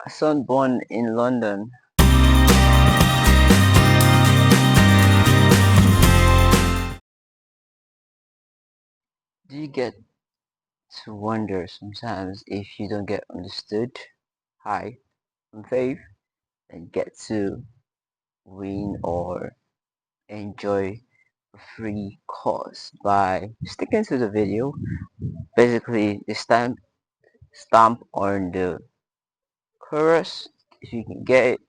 Sunburned in London. Do you get to wonder sometimes if you don't get understood? Hi, I'm Faith, and get to win or enjoy a free course by sticking to the video. Basically, this time stamp on the chorus. If you can get it,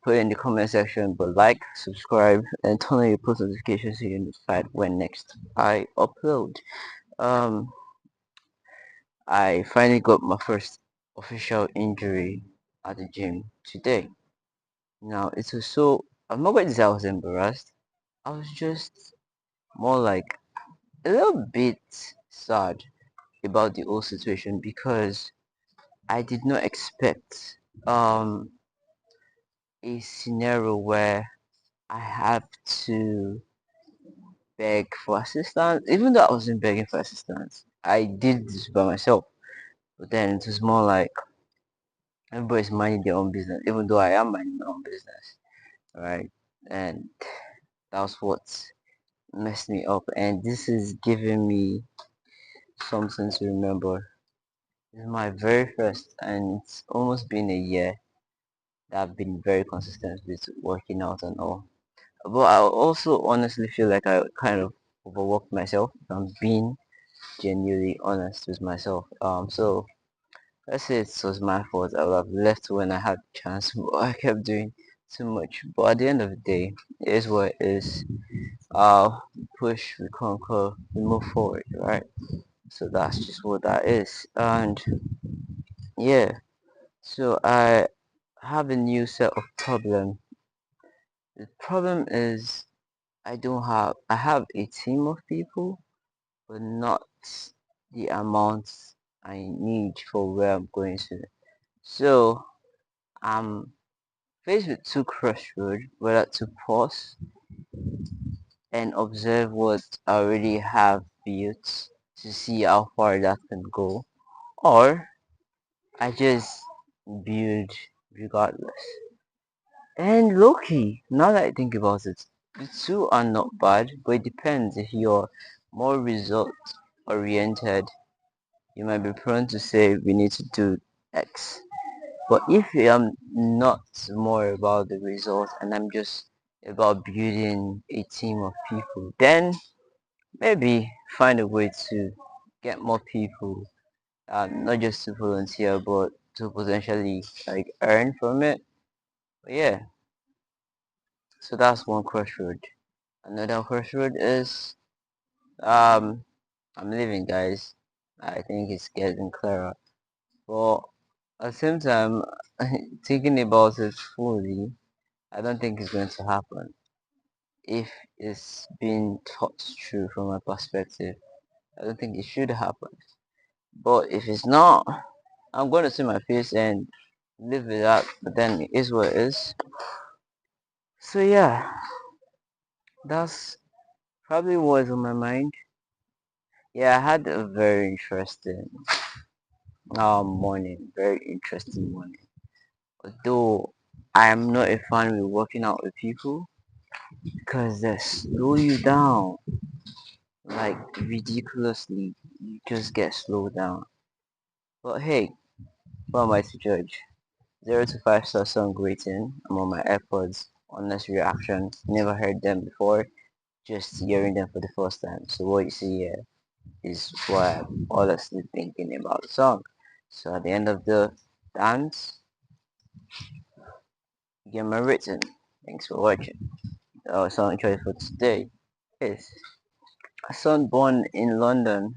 put it in the comment section. But like, subscribe, and turn on your post notifications so you're notified when next I upload. Um, I finally got my first official injury at the gym today. Now it was so I'm not going to say I was embarrassed. I was just more like a little bit sad about the whole situation because I did not expect a scenario where I have to beg for assistance. Even though I wasn't begging for assistance, I did this by myself. But then it was more like everybody's minding their own business, even though I am minding my own business, right? And that was what messed me up. And this is giving me something to remember. This is my very first, and it's almost been a year that I've been very consistent with working out and all. But I also honestly feel like I kind of overworked myself. If I'm being genuinely honest with myself. So let's say it was my fault. I would have left when I had the chance, but I kept doing too much. But at the end of the day, it is what it is. Push, we conquer, we move forward, right? So that's just what that is. And yeah, so I have a new set of problem. The problem is I have a team of people, but not the amount I need for where I'm going to. So I'm faced with two crossroads, whether to pause and observe what I already have built to see how far that can go, or I just build regardless. And low-key, now that I think about it, the two are not bad, but it depends. If you're more result oriented, you might be prone to say we need to do X. But if I'm not more about the result and I'm just about building a team of people, then maybe find a way to get more people, not just to volunteer, but to potentially like earn from it. But yeah, so that's one crossroad. Another crossroad is um I'm leaving, guys. I think it's getting clearer. But at the same time, thinking about it fully, I don't think it's going to happen. If it's being thought through from my perspective, I don't think it should happen. But if it's not, I'm going to see my face and live with that. But then it is what it is. So yeah, that's probably what was on my mind. Yeah, I had a very interesting morning, very interesting morning. Although I am not a fan with working out with people because they slow you down like ridiculously. You just get slowed down. But hey, what am I to judge? 0 to 5 star song rating. I'm on my AirPods. Honest reaction. Never heard them before. Just hearing them for the first time. So what you see here is what I'm honestly thinking about the song. So at the end of the dance, you get my rating. Thanks for watching. Our song choice for today is a son born in London.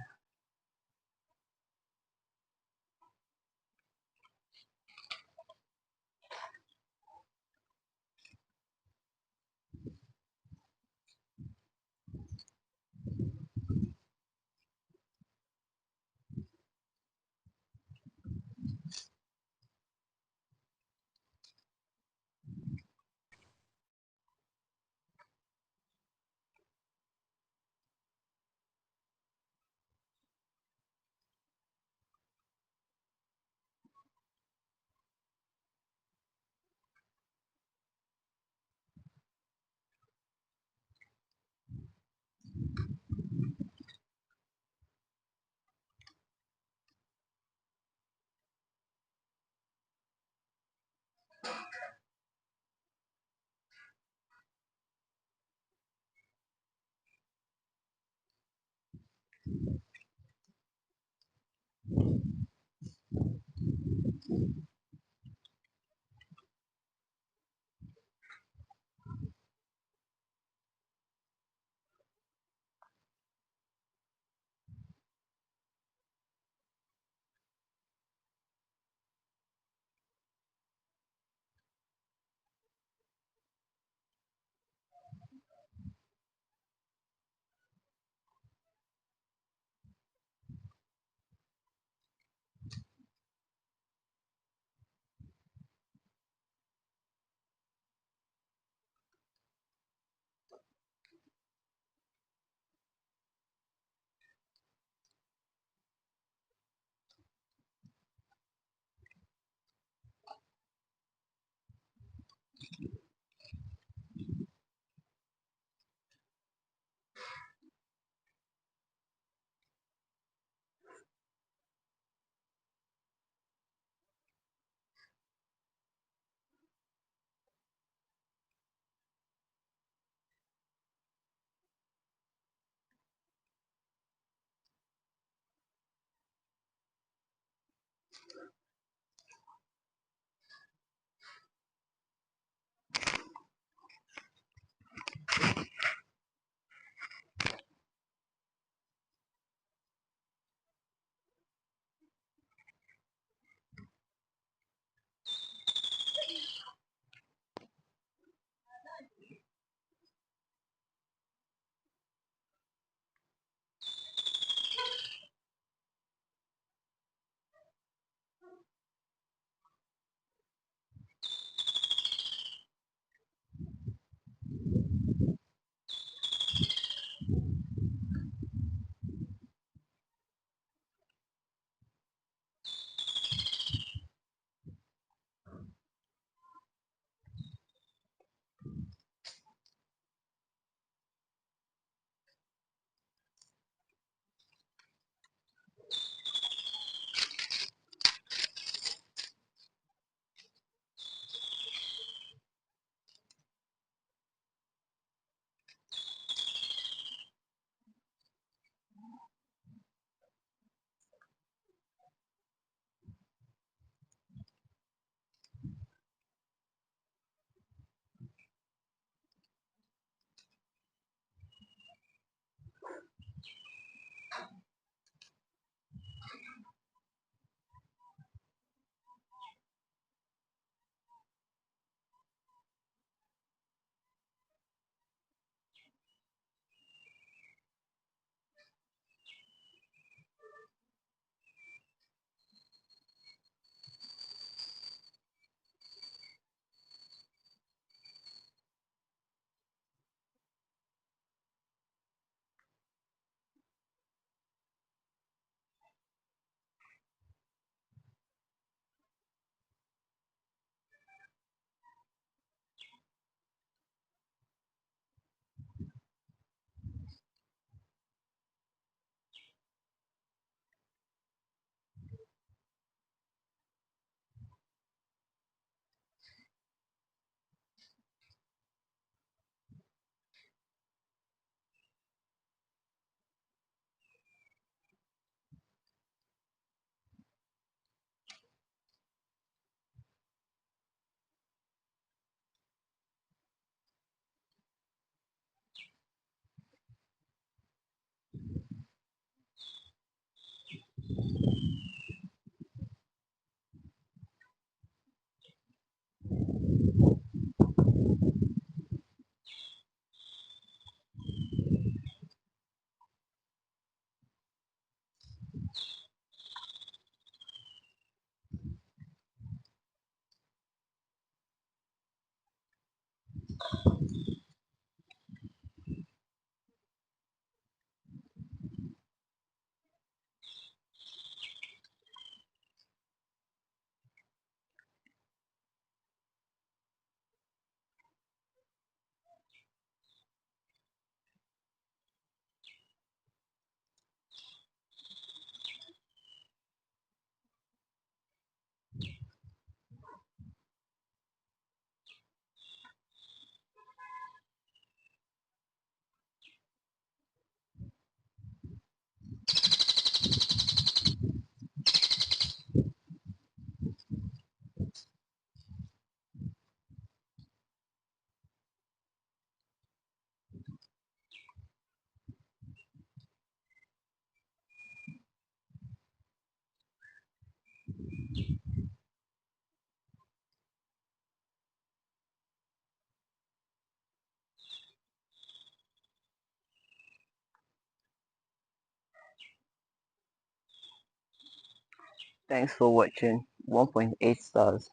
Thanks for watching. 1.8 stars.